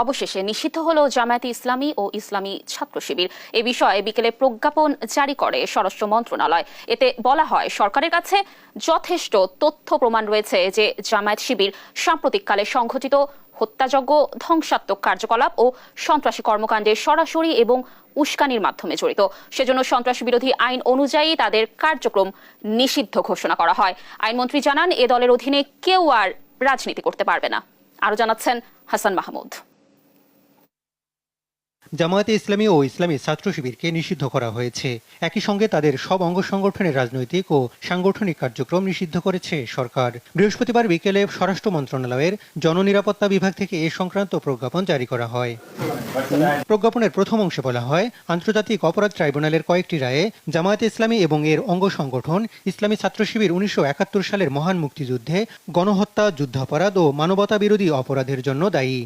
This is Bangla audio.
অবশেষে নিষিদ্ধ হলো জামায়াতে ইসলামী ও ইসলামী ছাত্র শিবির। এ বিষয়ে বিকেলে প্রজ্ঞাপন জারি করে স্বরাষ্ট্র মন্ত্রণালয়। এতে বলা হয়, সরকারের কাছে যথেষ্ট তথ্য প্রমাণ রয়েছে যে জামায়াত শিবির সাম্প্রতিককালে সংঘটিত হত্যাযজ্ঞ, ধ্বংসাত্মক কার্যকলাপ ও সন্ত্রাসী কর্মকাণ্ডে সরাসরি এবং উস্কানির মাধ্যমে জড়িত। সেজন্য সন্ত্রাস বিরোধী আইন অনুযায়ী তাদের কার্যক্রম নিষিদ্ধ ঘোষণা করা হয়। আইনমন্ত্রী জানান, এ দলের অধীনে কেউ আর রাজনীতি করতে পারবে না। আরো জানাচ্ছেন হাসান মাহমুদ। জামায়াতে ইসলামী ও ইসলামী ছাত্র শিবিরকে নিষিদ্ধ করা হয়েছে। একই সঙ্গে তাদের সব অঙ্গ সংগঠনের রাজনৈতিক ও সাংগঠনিক কার্যক্রম নিষিদ্ধ করেছে সরকার। বৃহস্পতিবার বিকেলে স্বরাষ্ট্র মন্ত্রণালয়ের জননিরাপত্তা বিভাগ থেকে এ সংক্রান্ত প্রজ্ঞাপন জারি করা হয়। প্রজ্ঞাপনের প্রথম অংশে বলা হয়, আন্তর্জাতিক অপরাধ ট্রাইব্যুনালের কয়েকটি রায়ে জামায়াতে ইসলামী এবং এর অঙ্গ সংগঠন ইসলামী ছাত্র শিবির 1971 সালের মহান মুক্তিযুদ্ধে গণহত্যা, যুদ্ধাপরাধ ও মানবতা বিরোধী অপরাধের জন্য দায়ী।